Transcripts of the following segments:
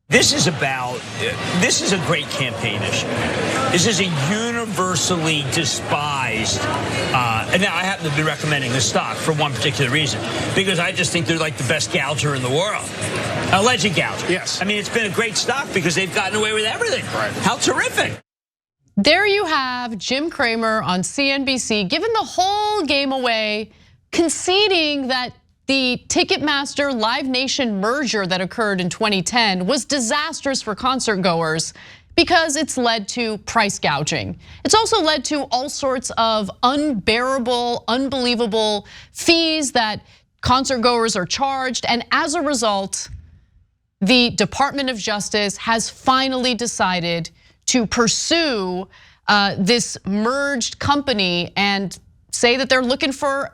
This is a great campaign issue. This is a universally despised, and now I happen to be recommending this stock for one particular reason, because I just think they're like the best gouger in the world. Alleged gouger. Yes. I mean, it's been a great stock because they've gotten away with everything. Right. How terrific. There you have Jim Cramer on CNBC giving the whole game away, conceding that the Ticketmaster Live Nation merger that occurred in 2010 was disastrous for concert goers because it's led to price gouging. It's also led to all sorts of unbearable, unbelievable fees that concert goers are charged. And as a result, the Department of Justice has finally decided to pursue this merged company and say that they're looking for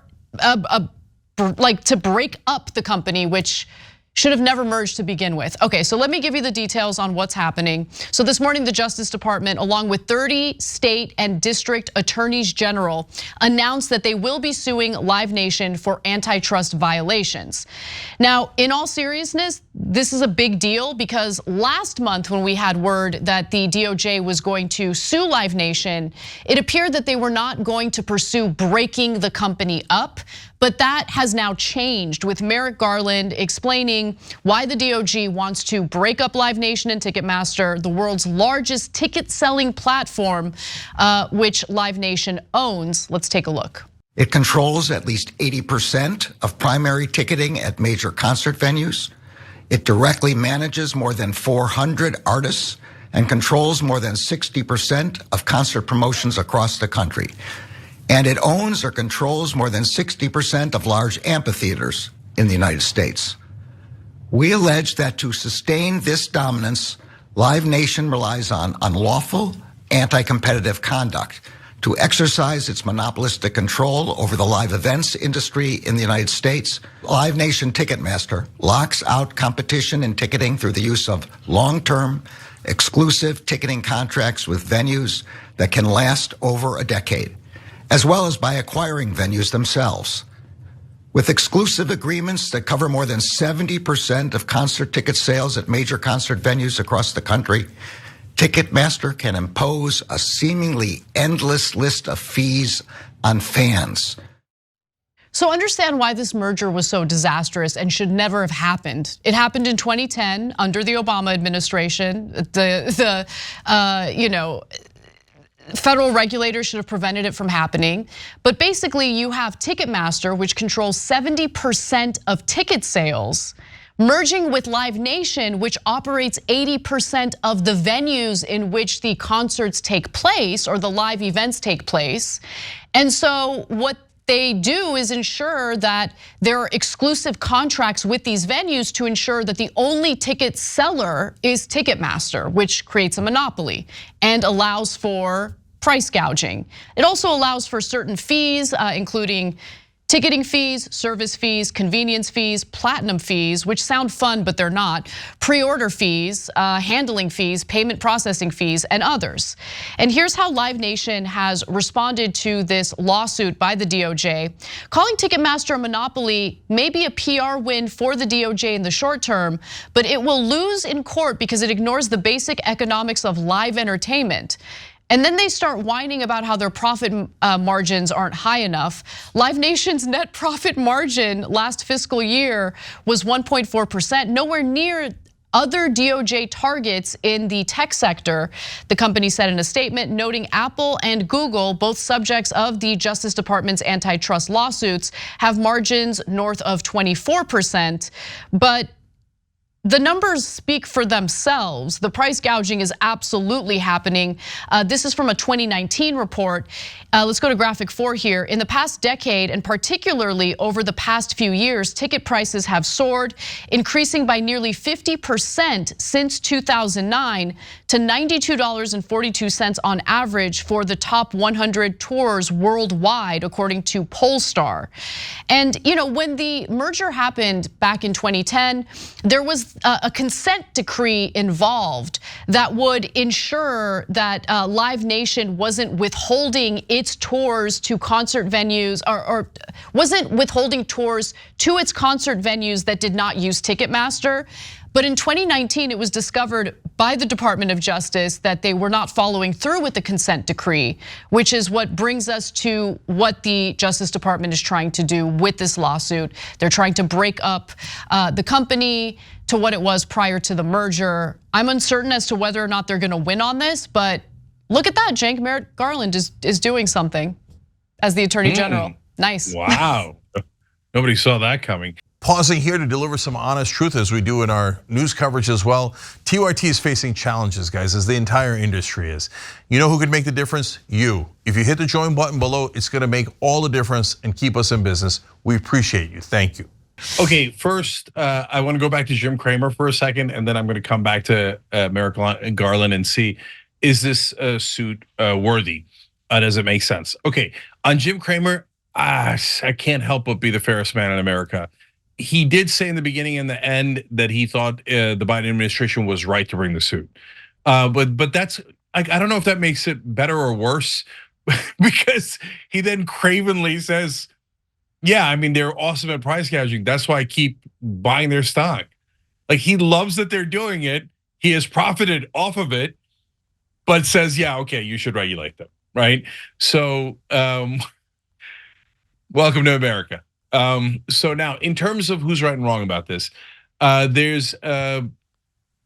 to break up the company, which should have never merged to begin with. Okay, so let me give you the details on what's happening. So this morning, the Justice Department, along with 30 state and district attorneys general, announced that they will be suing Live Nation for antitrust violations. Now, in all seriousness, this is a big deal because last month when we had word that the DOJ was going to sue Live Nation, it appeared that they were not going to pursue breaking the company up. But that has now changed, with Merrick Garland explaining why the DOJ wants to break up Live Nation and Ticketmaster, the world's largest ticket selling platform, which Live Nation owns. Let's take a look. It controls at least 80% of primary ticketing at major concert venues. It directly manages more than 400 artists and controls more than 60% of concert promotions across the country. And it owns or controls more than 60% of large amphitheaters in the United States. We allege that to sustain this dominance, Live Nation relies on unlawful, anti-competitive conduct to exercise its monopolistic control over the live events industry in the United States. Live Nation Ticketmaster locks out competition in ticketing through the use of long-term, exclusive ticketing contracts with venues that can last over a decade, as well as by acquiring venues themselves. With exclusive agreements that cover more than 70% of concert ticket sales at major concert venues across the country, Ticketmaster can impose a seemingly endless list of fees on fans. So understand why this merger was so disastrous and should never have happened. It happened in 2010 under the Obama administration. Federal regulators should have prevented it from happening. But basically you have Ticketmaster, which controls 70% of ticket sales, merging with Live Nation, which operates 80% of the venues in which the concerts take place or the live events take place. And so what they do is ensure that there are exclusive contracts with these venues to ensure that the only ticket seller is Ticketmaster, which creates a monopoly and allows for price gouging. It also allows for certain fees, including ticketing fees, service fees, convenience fees, platinum fees, which sound fun, but they're not, pre-order fees, handling fees, payment processing fees, and others. And here's how Live Nation has responded to this lawsuit by the DOJ. Calling Ticketmaster a monopoly may be a PR win for the DOJ in the short term, but it will lose in court because it ignores the basic economics of live entertainment. And then they start whining about how their profit margins aren't high enough. Live Nation's net profit margin last fiscal year was 1.4%, nowhere near other DOJ targets in the tech sector, the company said in a statement, noting Apple and Google, both subjects of the Justice Department's antitrust lawsuits, have margins north of 24%. But the numbers speak for themselves. The price gouging is absolutely happening. This is from a 2019 report. Let's go to graphic 4 here. In the past decade, and particularly over the past few years, ticket prices have soared, increasing by nearly 50% since 2009 to $92.42 on average for the top 100 tours worldwide, according to Pollstar. And when the merger happened back in 2010, there was a consent decree involved that would ensure that Live Nation wasn't withholding its tours to concert venues or wasn't withholding tours to its concert venues that did not use Ticketmaster. But in 2019, it was discovered by the Department of Justice that they were not following through with the consent decree, which is what brings us to what the Justice Department is trying to do with this lawsuit. They're trying to break up the company to what it was prior to the merger. I'm uncertain as to whether or not they're gonna win on this, but look at that, Cenk. Merrick Garland is doing something as the Attorney General. Nice. Wow, nobody saw that coming. Pausing here to deliver some honest truth as we do in our news coverage as well. TYT is facing challenges, guys, as the entire industry is. You know who could make the difference? You. If you hit the join button below, it's gonna make all the difference and keep us in business. We appreciate you, thank you. Okay, first, I want to go back to Jim Cramer for a second, and then I'm going to come back to Merrick Garland and see, is this suit worthy? Does it make sense? Okay, on Jim Cramer, I can't help but be the fairest man in America. He did say in the beginning and the end that he thought the Biden administration was right to bring the suit. But that's, I don't know if that makes it better or worse, because he then cravenly says, yeah, I mean, they're awesome at price gouging. That's why I keep buying their stock. Like, he loves that they're doing it. He has profited off of it, but says, yeah, okay, you should regulate them, right? So, welcome to America. So now, in terms of who's right and wrong about this, there's a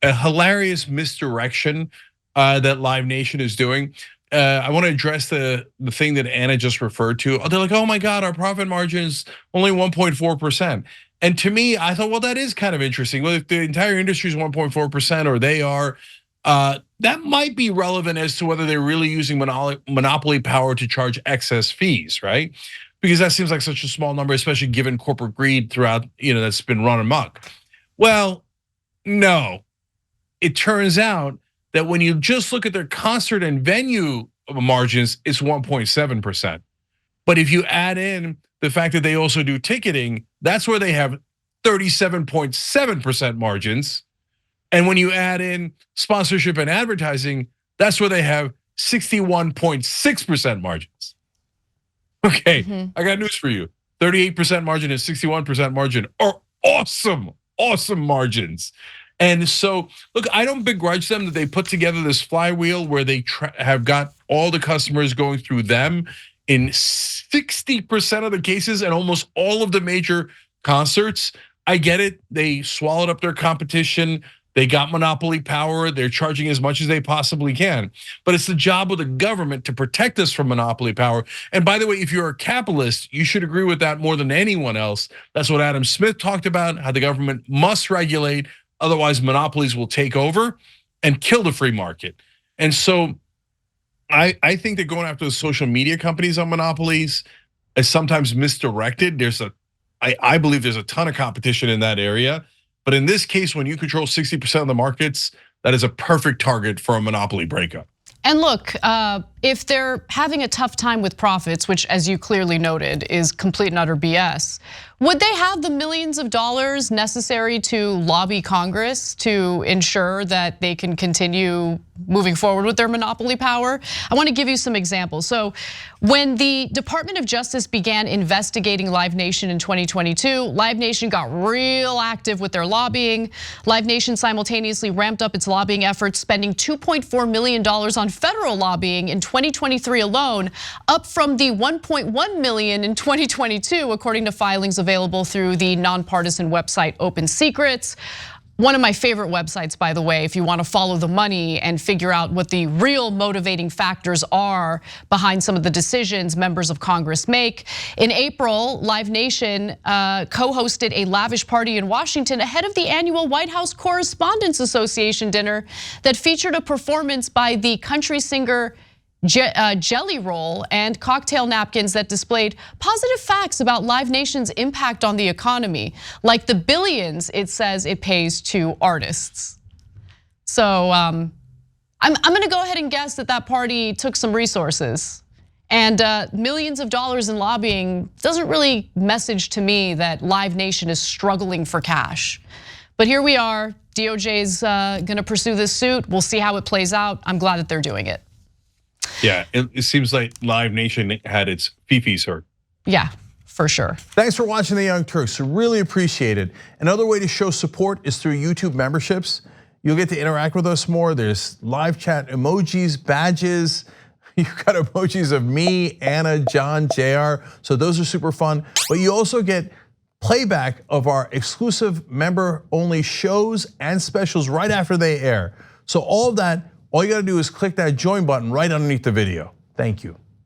hilarious misdirection that Live Nation is doing. I want to address the thing that Anna just referred to. They're like, oh my God, our profit margin is only 1.4%. And to me, I thought, well, that is kind of interesting. Well, if the entire industry is 1.4% or they are, that might be relevant as to whether they're really using monopoly power to charge excess fees, right? Because that seems like such a small number, especially given corporate greed throughout, that's been run amok. Well, no, it turns out that when you just look at their concert and venue margins, it's 1.7%. But if you add in the fact that they also do ticketing, that's where they have 37.7% margins. And when you add in sponsorship and advertising, that's where they have 61.6% margins. Okay, I got news for you. 38% margin and 61% margin are awesome, awesome margins. And so, look, I don't begrudge them that they put together this flywheel where they have got all the customers going through them in 60% of the cases and almost all of the major concerts. I get it. They swallowed up their competition. They got monopoly power. They're charging as much as they possibly can. But it's the job of the government to protect us from monopoly power. And by the way, if you're a capitalist, you should agree with that more than anyone else. That's what Adam Smith talked about, how the government must regulate. Otherwise, monopolies will take over and kill the free market. And so I think that going after the social media companies on monopolies is sometimes misdirected. I believe there's a ton of competition in that area. But in this case, when you control 60% of the markets, that is a perfect target for a monopoly breakup. And look, if they're having a tough time with profits, which as you clearly noted is complete and utter BS, would they have the millions of dollars necessary to lobby Congress to ensure that they can continue moving forward with their monopoly power? I want to give you some examples. So when the Department of Justice began investigating Live Nation in 2022, Live Nation got real active with their lobbying. Live Nation simultaneously ramped up its lobbying efforts, spending $2.4 million on federal lobbying in 2023 alone, up from the $1.1 million in 2022, according to filings available through the nonpartisan website Open Secrets. One of my favorite websites, by the way, if you want to follow the money and figure out what the real motivating factors are behind some of the decisions members of Congress make. In April, Live Nation co-hosted a lavish party in Washington ahead of the annual White House Correspondents Association dinner that featured a performance by the country singer Jelly Roll and cocktail napkins that displayed positive facts about Live Nation's impact on the economy, like the billions it says it pays to artists. So I'm gonna go ahead and guess that party took some resources. And millions of dollars in lobbying doesn't really message to me that Live Nation is struggling for cash. But here we are, DOJ's gonna pursue this suit. We'll see how it plays out. I'm glad that they're doing it. Yeah, it seems like Live Nation had its fifis hurt. Yeah, for sure. Thanks for watching the Young Turks, really appreciate it. Another way to show support is through YouTube memberships. You'll get to interact with us more. There's live chat emojis, badges. You've got emojis of me, Anna, John, JR, so those are super fun. But you also get playback of our exclusive member-only shows and specials right after they air. So all of that, all you gotta do is click that join button right underneath the video. Thank you.